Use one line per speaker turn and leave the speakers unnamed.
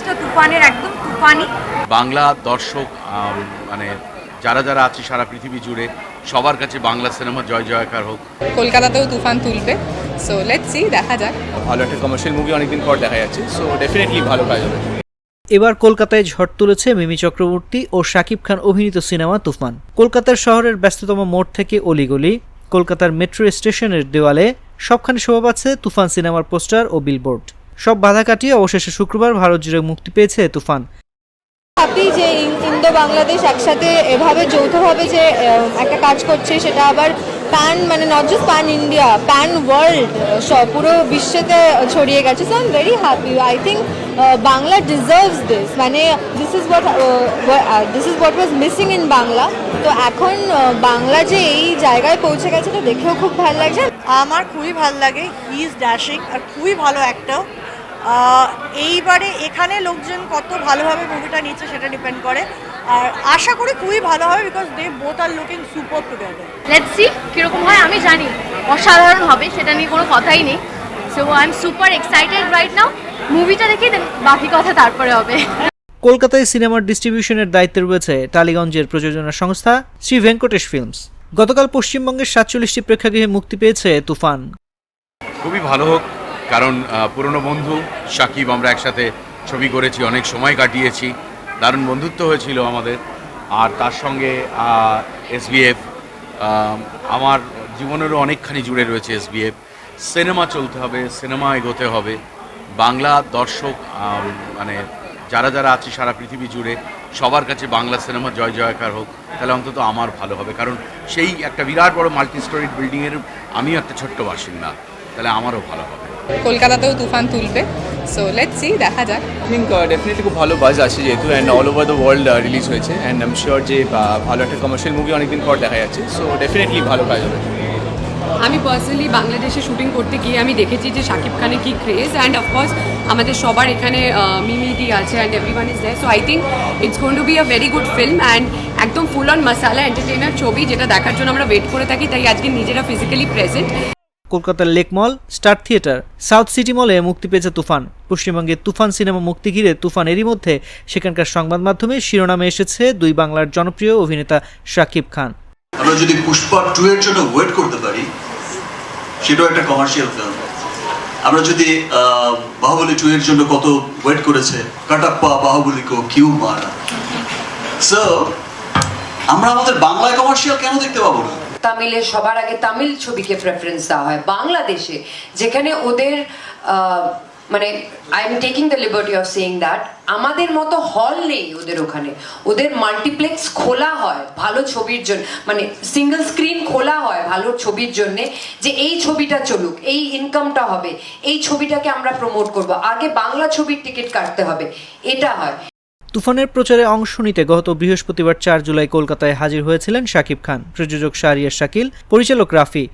তো তুফানের একদম তুফানি।
বাংলা দর্শক মানে যারা যারা আছে সারা পৃথিবী জুড়ে সবার কাছে বাংলা সিনেমা জয় জয়কার হোক।
কলকাতাতেও তুফান তুলবে, সো লেটস সি, দেখা যাক।
ভালো একটা কমার্শিয়াল মুভি অনেকদিন পর দেখা যাচ্ছে, সো ডেফিনেটলি ভালো কাজ হবে।
এবার কলকাতায় ঝড় তুলেছে মিমি চক্রবর্তী ও শাকিব খান অভিনীত সিনেমা তুফান। কলকাতার শহরের ব্যস্ততম মোড় থেকে অলিগলি, কলকাতার মেট্রো স্টেশনের দেওয়ালে সবখানে শোভা পাচ্ছে তুফান সিনেমার পোস্টার ও বিলবোর্ড। সব বাধা কাটিয়ে অবশেষে শুক্রবার ভারত জুড়ে মুক্তি পেয়েছে তুফান।
হ্যাপি যে ইন্দো বাংলাদেশ একসাথে এভাবে যৌথভাবে যে একটা কাজ করছে, সেটা আবার প্যান মানে not just pan India, pan world, পুরো বিশ্বতে ছড়িয়ে গেছে। So I am very happy. I think Bangla deserves this, মানে this is what was missing in Bangla. তো এখন বাংলা যে এই জায়গায় পৌঁছে গেছে, এটা দেখেও খুব ভালো লাগছে।
আমার খুবই ভালো লাগে, হি ইজ ড্যাশিং আর খুবই ভালো অ্যাক্টর। এইবারে এখানে লোকজন কত ভালোভাবে মুভিটা নিচ্ছে সেটা ডিপেন্ড করে, আর আশা করি খুবই ভালো হবে, because they both are looking super together.
Let's see কিরকম হয়। আমি জানি অসাধারণ হবে, সেটা নিয়ে কোনো কথাই নেই। So I M super excited right now. মুভিটা দেখে বাকি কথা তারপরে হবে।
কলকাতায় সিনেমার ডিস্ট্রিবিউশনের দায়িত্বে রয়েছে টালিগঞ্জের প্রযোজনা সংস্থা শ্রী ভেঙ্কটেশ ফিল্মস। গতকাল পশ্চিমবঙ্গের 47টি প্রেক্ষাগৃহে মুক্তি পেয়েছে তুফান।
খুবই ভালো হোক, কারণ পুরনো বন্ধু শাকিব, আমরা একসাথে ছবি করেছি, অনেক সময় কাটিয়েছি, দারুণ বন্ধুত্ব হয়েছিল আমাদের। আর তার সঙ্গে এসবিএফ আমার জীবনেরও অনেকখানি জুড়ে রয়েছে। এসবিএফ সিনেমা চলতে হবে, সিনেমা এগোতে হবে, বাংলা দর্শক মানে যারা যারা আছে সারা পৃথিবী জুড়ে সবার কাছে বাংলা সিনেমা জয় জয়কার হোক, তাহলে অন্তত আমার ভালো হবে। কারণ সেই একটা বিরাট বড় মাল্টি স্টোরিড বিল্ডিংয়ের আমিও একটা ছোট্ট বাসিন্দা, তাহলে আমারও ভালো হবে।
কলকাতাতেও তুফান তুলবে, সো লেটস সি, দেখা যাক।
আই থিঙ্ক ডেফিনেটলি খুব ভালো বাজ আছে যেহেতু, and all over the world release হয়েছে, অ্যান্ড আই এম শিওর যে ভালো একটা কমার্শিয়াল মুভি অনেকদিন পর দেখা যাচ্ছে, সো ডেফিনেটলি ভালো কাজ হবে।
আমি পার্সোনালি বাংলাদেশে শুটিং করতে গিয়ে আমি দেখেছি যে শাকিব খানের কি ক্রেজ, অ্যান্ড অফকোর্স আমাদের সবার এখানে মিমিদি আছে and everyone is there. So I think it's going to be a very good film, and একদম ফুল অন মশালা এন্টারটেইনার ছবি, যেটা দেখার জন্য আমরা ওয়েট করে থাকি, তাই আজকে নিজেরা ফিজিক্যালি প্রেজেন্ট।
কলকাতার লেক মল, স্টার থিয়েটার, সাউথ সিটি মলে মুক্তি পেয়েছে তুফান। পশ্চিমবঙ্গে তুফান সিনেমা মুক্তি ঘিরে তুফান এরই মধ্যে সেখানকার সংবাদ মাধ্যমে শিরোনামে এসেছে দুই বাংলার জনপ্রিয় অভিনেতা শাকিব খান।
আমরা যদি পুষ্পা 2 এর জন্য ওয়েট করতে পারি, সেটাও একটা কমার্শিয়াল ফিল্ম। আমরা যদি বাহুবলী 2 এর জন্য কত ওয়েট করেছে, কাটাপ্পা বাহুবলী কো কিউ মারা। সো আমরা আমাদের বাংলায় কমার্শিয়াল কেন দেখতে পাবো না?
তামিলের সবার আগে তামিল ছবিকে প্রেফারেন্স দেওয়া হয়। বাংলাদেশে যেখানে ওদের মানে I am taking the liberty of saying that আমাদের মতো হল নেই ওদের ওখানে, ওদের মাল্টিপ্লেক্স খোলা হয় ভালো ছবির জন্য, মানে সিঙ্গেল স্ক্রিন খোলা হয় ভালো ছবির জন্য, যে এই ছবিটা চলুক, এই ইনকামটা হবে, এই ছবিটাকে আমরা প্রমোট করব, আগে বাংলা ছবির টিকিট কাটতে হবে, এটা হয়।
তুফানের প্রচারে অংশ নিতে গত বৃহস্পতিবার 4 জুলাই কলকাতায় হাজির হয়েছিলেন শাকিব খান। প্রযোজক শাহরিয়ার শাকিল, পরিচালক রাফি,